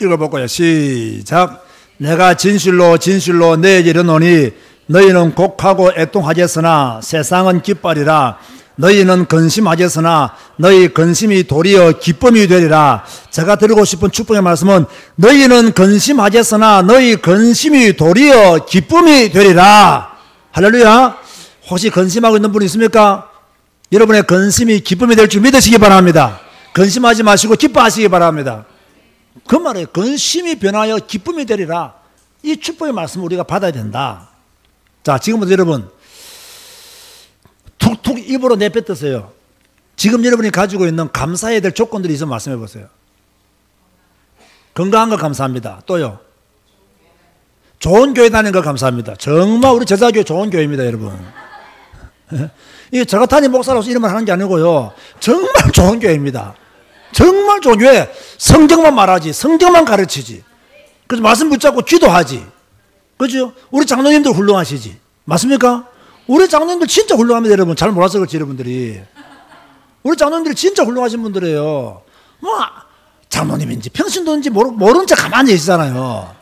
읽어볼까요? 시작. 내가 진실로 진실로 너에게 이르노니 너희는 곡하고 애통하겠으나 세상은 기뻐하리라. 너희는 근심하겠으나 너희 근심이 도리어 기쁨이 되리라. 제가 드리고 싶은 축복의 말씀은 너희는 근심하겠으나 너희 근심이 도리어 기쁨이 되리라. 할렐루야. 혹시 근심하고 있는 분 있습니까? 여러분의 근심이 기쁨이 될 줄 믿으시기 바랍니다. 근심하지 마시고 기뻐하시기 바랍니다. 그 말에 근심이 변하여 기쁨이 되리라. 이 축복의 말씀을 우리가 받아야 된다. 자, 지금부터 여러분 툭툭 입으로 내뱉으세요. 지금 여러분이 가지고 있는 감사해야 될 조건들이 있으면 말씀해 보세요. 건강한 거 감사합니다. 또요, 좋은 교회 다니는 거 감사합니다. 정말 우리 제자교회 좋은 교회입니다, 여러분. 이게 저 같은 목사로서 이런 말 하는 게 아니고요, 정말 좋은 교회입니다. 정말 좋은 교회. 성경만 말하지, 성경만 가르치지, 그래서 말씀 붙잡고 기도하지. 그죠? 우리 장로님들 훌륭하시지. 맞습니까? 우리 장로님들 진짜 훌륭합니다, 여러분. 잘 몰라서 그렇지, 여러분들이. 우리 장로님들이 진짜 훌륭하신 분들이에요. 뭐 장로님인지 평신도인지 모른 척 가만히 계시잖아요.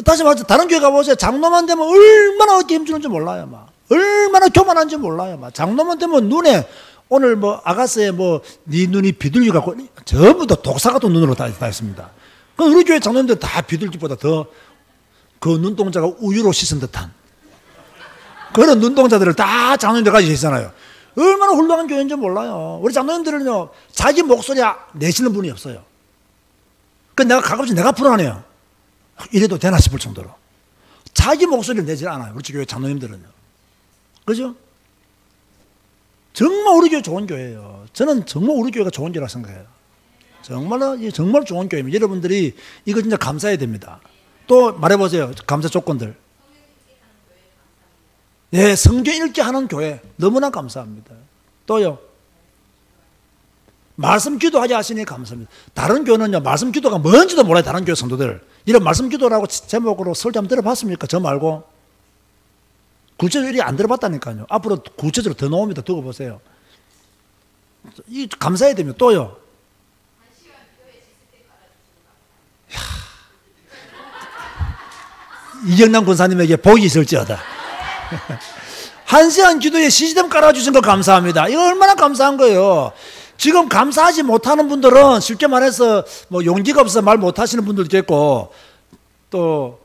다시 말해서 다른 교회 가보세요. 장로만 되면 얼마나 어깨 힘주는지 몰라요. 막 얼마나 교만한지 몰라요. 막 장로만 되면 눈에 오늘 뭐 아가스에 뭐 네 눈이 비둘기 같고 전부 다 독사 같은 눈으로 다 있습니다. 그 우리 교회 장로님들 다 비둘기보다 더 그 눈동자가 우유로 씻은 듯한 그런 눈동자들을 다 장로님들 가지고 계시잖아요. 얼마나 훌륭한 교회인지 몰라요. 우리 장로님들은요, 자기 목소리 내시는 분이 없어요. 그 내가 가끔씩 내가 불안해요. 이래도 되나 싶을 정도로. 자기 목소리를 내질 않아요. 우리 교회 장로님들은요. 그죠? 정말 우리 교회 좋은 교회예요. 저는 정말 우리 교회가 좋은 교회라고 생각해요. 정말 좋은 교회입니다. 여러분들이 이거 진짜 감사해야 됩니다. 또 말해보세요. 감사 조건들. 예, 성경 읽게 하는 교회 너무나 감사합니다. 또요, 말씀 기도하게 하시니 감사합니다. 다른 교회는요, 말씀 기도가 뭔지도 몰라요. 다른 교회 성도들. 이런 말씀 기도라고 제목으로 설교 한번 들어봤습니까? 저 말고. 구체적으로 안 들어봤다니까요. 앞으로 구체적으로 더 나옵니다. 두고 보세요. 이 감사해야 됩니다. 또요. 이경남 권사님에게 복이 있을지어다. 한 시간 기도에 시스템 깔아주신 거 감사합니다. 이거 얼마나 감사한 거예요. 지금 감사하지 못하는 분들은 쉽게 말해서 뭐 용기가 없어서 말 못하시는 분들도 있고, 또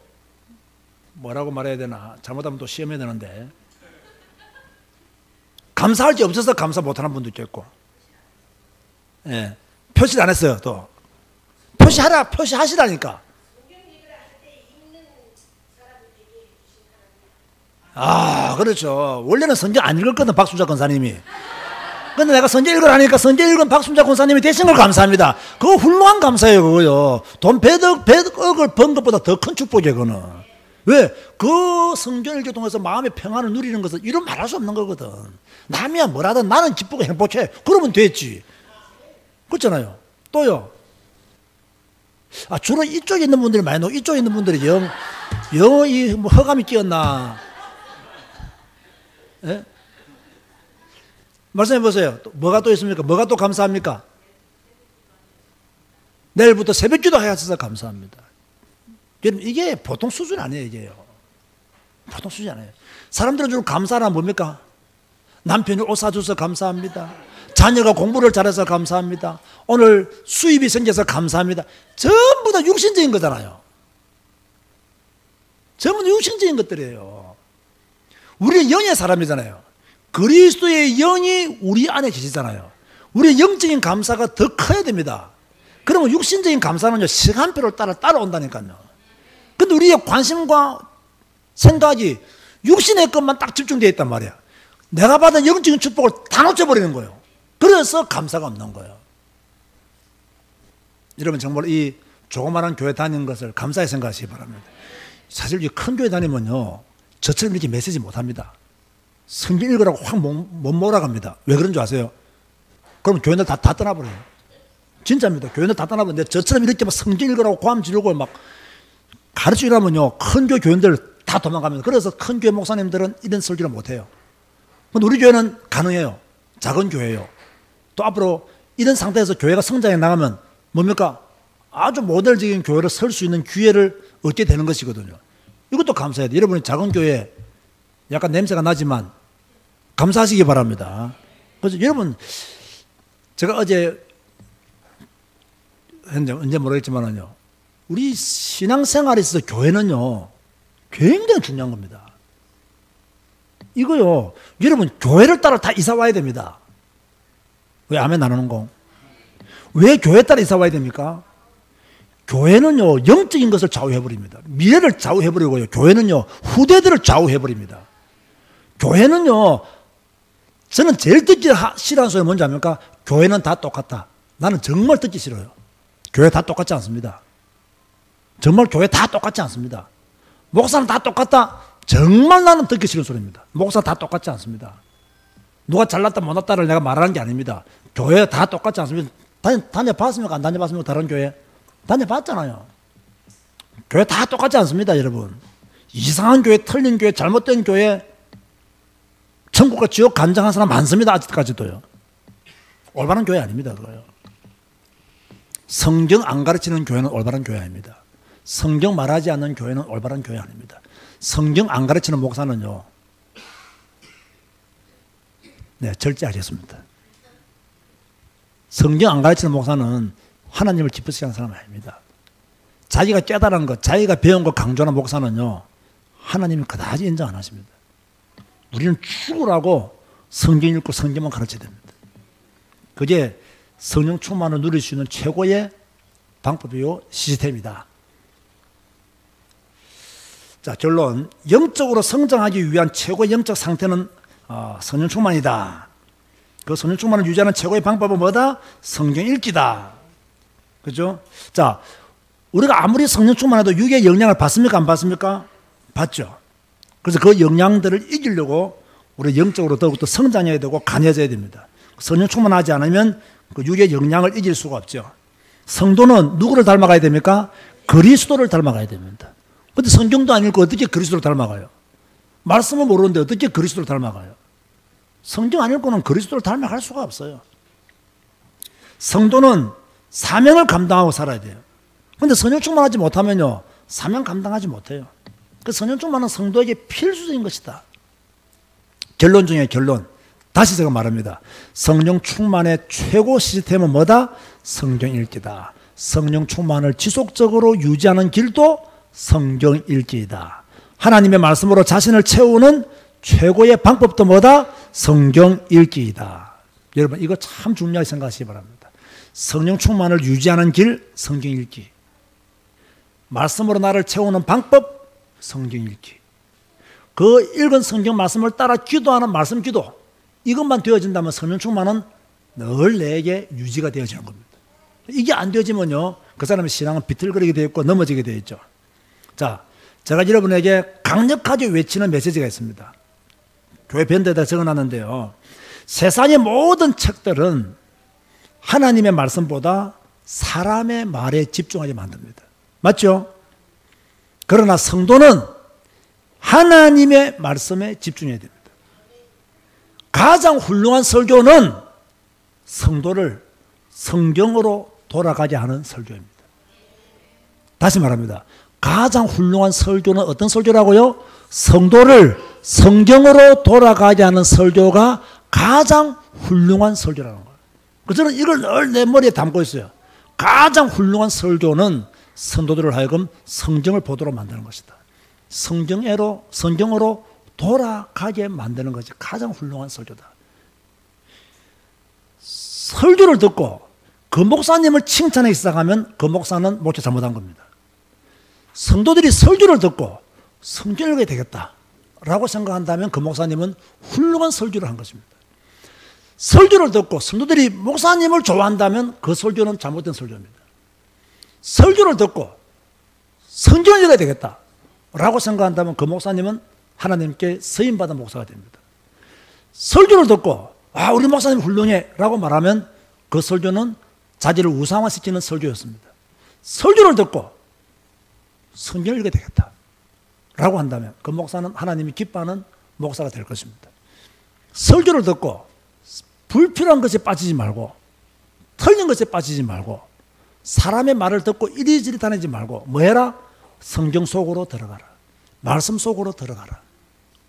뭐라고 말해야 되나, 잘못하면 또 시험해야 되는데, 감사할 게 없어서 감사 못하는 분도 있겠고, 예, 표시를 안 했어요. 또 표시하시라니까. 아, 그렇죠. 원래는 성경 안 읽었거든, 박순자 권사님이. 근데 내가 성경 읽으라니까 성경 읽은 박순자 권사님이 되신 걸 감사합니다. 그거 훌륭한 감사예요, 그거요. 돈 100억을 번 것보다 더 큰 축복이에요, 그거는. 왜? 그 성경 읽기 통해서 마음의 평안을 누리는 것은 이런 말할 수 없는 거거든. 남이야 뭐라든 나는 기쁘고 행복해. 그러면 됐지. 그렇잖아요. 또요. 아, 주로 이쪽에 있는 분들이 많이 나오고, 이쪽에 있는 분들이 영이 뭐 허감이 끼었나. 예? 말씀해 보세요. 뭐가 또 있습니까? 뭐가 또 감사합니까? 내일부터 새벽 기도 하셔서 감사합니다. 여러분, 이게 보통 수준 아니에요, 이게요. 보통 수준 아니에요. 사람들은 주로 감사하면 뭡니까? 남편이 옷 사줘서 감사합니다. 자녀가 공부를 잘해서 감사합니다. 오늘 수입이 생겨서 감사합니다. 전부 다 육신적인 거잖아요. 전부 다 육신적인 것들이에요. 우리는 영의 사람이잖아요. 그리스도의 영이 우리 안에 계시잖아요. 우리의 영적인 감사가 더 커야 됩니다. 그러면 육신적인 감사는요, 시간표를 따라온다니까요. 근데 우리의 관심과 생각이 육신의 것만 딱 집중되어 있단 말이야. 내가 받은 영적인 축복을 다 놓쳐버리는 거예요. 그래서 감사가 없는 거예요. 여러분, 정말 이 조그마한 교회 다니는 것을 감사히 생각하시기 바랍니다. 사실 이 큰 교회 다니면요, 저처럼 이렇게 메시지 못합니다. 성경 읽으라고 확 못 몰아갑니다. 왜 그런 줄 아세요? 그럼 교회들 다 떠나버려요. 진짜입니다. 교회들 다 떠나버리는데, 저처럼 이렇게 막 성경 읽으라고 고함 지르고 막 가르치려면요, 큰 교회 교인들 다 도망갑니다. 그래서 큰 교회 목사님들은 이런 설교를 못해요. 근데 우리 교회는 가능해요. 작은 교회예요. 또 앞으로 이런 상태에서 교회가 성장해 나가면 뭡니까? 아주 모델적인 교회를 설 수 있는 기회를 얻게 되는 것이거든요. 이것도 감사해야 돼요. 여러분이 작은 교회 약간 냄새가 나지만 감사하시기 바랍니다. 그래서 여러분, 제가 어제 언제 모르겠지만요, 우리 신앙생활에 있어서 교회는요, 굉장히 중요한 겁니다. 이거요, 여러분, 교회를 따라 다 이사 와야 됩니다. 왜 아멘 안 하는 거? 왜 교회 따라 이사 와야 됩니까? 교회는요, 영적인 것을 좌우해버립니다. 미래를 좌우해버리고요, 교회는요, 후대들을 좌우해버립니다. 교회는요, 저는 제일 듣기 싫어하는 소리 뭔지 압니까? 교회는 다 똑같다. 나는 정말 듣기 싫어요. 교회 다 똑같지 않습니다. 정말 교회 다 똑같지 않습니다. 목사는 다 똑같다. 정말 나는 듣기 싫은 소리입니다. 목사 다 똑같지 않습니다. 누가 잘났다 못났다를 내가 말하는 게 아닙니다. 교회 다 똑같지 않습니다. 다녀봤습니까? 안 다녀봤습니까? 다른 교회? 다녀봤잖아요. 교회 다 똑같지 않습니다, 여러분. 이상한 교회, 틀린 교회, 잘못된 교회, 천국과 지옥 간장한 사람 많습니다, 아직까지도요. 올바른 교회 아닙니다, 그거요. 성경 안 가르치는 교회는 올바른 교회 아닙니다. 성경 말하지 않는 교회는 올바른 교회 아닙니다. 성경 안 가르치는 목사는요, 네, 절제하겠습니다. 성경 안 가르치는 목사는 하나님을 기쁘시게 하는 사람 아닙니다. 자기가 깨달은 것, 자기가 배운 것 강조하는 목사는요, 하나님이 그다지 인정 안 하십니다. 우리는 죽으라고 성경 읽고 성경만 가르쳐야 됩니다. 그게 성령 충만을 누릴 수 있는 최고의 방법이요, 시스템이다. 자, 결론. 영적으로 성장하기 위한 최고의 영적 상태는 성령 충만이다. 그 성령 충만을 유지하는 최고의 방법은 뭐다? 성경 읽기다. 그죠? 자, 우리가 아무리 성령 충만해도 육의 영향을 받습니까? 안 받습니까? 받죠. 그래서 그 영향들을 이기려고 우리 영적으로 더욱더 성장해야 되고 강해져야 됩니다. 성령 충만하지 않으면 그 육의 영향을 이길 수가 없죠. 성도는 누구를 닮아가야 됩니까? 그리스도를 닮아가야 됩니다. 근데 성경도 안 읽고 어떻게 그리스도를 닮아가요? 말씀은 모르는데 어떻게 그리스도를 닮아가요? 성경 안 읽고는 그리스도를 닮아갈 수가 없어요. 성도는 사명을 감당하고 살아야 돼요. 근데 성령 충만하지 못하면요, 사명 감당하지 못해요. 그 성령 충만은 성도에게 필수적인 것이다. 결론 중에 결론. 다시 제가 말합니다. 성령 충만의 최고 시스템은 뭐다? 성경 읽기다. 성령 충만을 지속적으로 유지하는 길도 성경 읽기이다. 하나님의 말씀으로 자신을 채우는 최고의 방법도 뭐다? 성경 읽기이다. 여러분, 이거 참 중요하게 생각하시기 바랍니다. 성령 충만을 유지하는 길, 성경 읽기. 말씀으로 나를 채우는 방법, 성경 읽기. 그 읽은 성경 말씀을 따라 기도하는 말씀 기도, 이것만 되어진다면 성령 충만은 늘 내게 유지가 되어지는 겁니다. 이게 안 되어지면요, 그 사람의 신앙은 비틀거리게 되어 있고 넘어지게 되어 있죠. 자, 제가 여러분에게 강력하게 외치는 메시지가 있습니다. 교회 밴드에다 적어놨는데요, 세상의 모든 책들은 하나님의 말씀보다 사람의 말에 집중하게 만듭니다. 맞죠? 그러나 성도는 하나님의 말씀에 집중해야 됩니다. 가장 훌륭한 설교는 성도를 성경으로 돌아가게 하는 설교입니다. 다시 말합니다. 가장 훌륭한 설교는 어떤 설교라고요? 성도를 성경으로 돌아가게 하는 설교가 가장 훌륭한 설교라는 거예요. 그래서 저는 이걸 늘 내 머리에 담고 있어요. 가장 훌륭한 설교는 성도들을 하여금 성경을 보도록 만드는 것이다. 성경으로 돌아가게 만드는 것이 가장 훌륭한 설교다. 설교를 듣고 그 목사님을 칭찬하기 시작하면 그 목사는 목표 잘못한 겁니다. 성도들이 설교를 듣고 성경을 읽어야 되겠다라고 생각한다면 그 목사님은 훌륭한 설교를 한 것입니다. 설교를 듣고 성도들이 목사님을 좋아한다면 그 설교는 잘못된 설교입니다. 설교를 듣고 성경을 읽어야 되겠다라고 생각한다면 그 목사님은 하나님께 서임받은 목사가 됩니다. 설교를 듣고 우리 목사님 훌륭해 라고 말하면 그 설교는 자기를 우상화시키는 설교였습니다. 설교를 듣고 성경을 읽어야 되겠다 라고 한다면 그 목사는 하나님이 기뻐하는 목사가 될 것입니다. 설교를 듣고 불필요한 것에 빠지지 말고 틀린 것에 빠지지 말고 사람의 말을 듣고 이리저리 다니지 말고 뭐 해라? 성경 속으로 들어가라. 말씀 속으로 들어가라.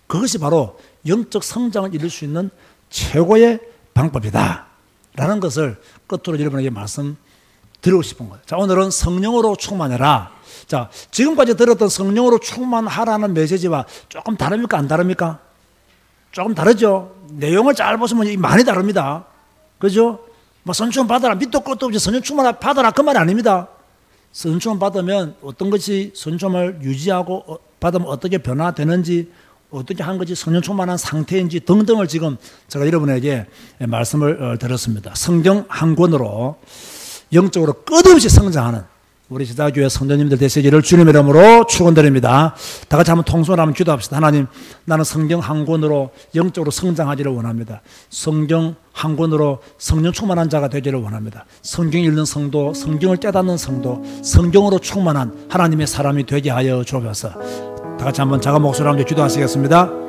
그것이 바로 영적 성장을 이룰 수 있는 최고의 방법이다 라는 것을 끝으로 여러분에게 말씀드리고 싶은 거예요. 자, 오늘은 성령으로 충만해라. 자, 지금까지 들었던 성령으로 충만하라는 메시지와 조금 다릅니까? 안 다릅니까? 조금 다르죠? 내용을 잘 보시면 많이 다릅니다. 그죠? 뭐 성령 충만 받아라. 밑도 끝도 없이 성령 충만 받아라. 그 말이 아닙니다. 성령 충만 받으면 어떤 것이 성령 충만을 유지하고 받으면 어떻게 변화되는지 어떻게 한 것이 성령 충만한 상태인지 등등을 지금 제가 여러분에게 말씀을 드렸습니다. 성경 한 권으로 영적으로 끝없이 성장하는 우리 지다교회 성도님들 되시기를 주님의 이름으로 축원드립니다. 다 같이 한번 통성으로 한번 기도합시다. 하나님, 나는 성경 한 권으로 영적으로 성장하기를 원합니다. 성경 한 권으로 성령 충만한 자가 되기를 원합니다. 성경 읽는 성도, 성경을 깨닫는 성도, 성경으로 충만한 하나님의 사람이 되게 하여 주옵소서. 다 같이 한번 작은 목소리로 함께 기도하시겠습니다.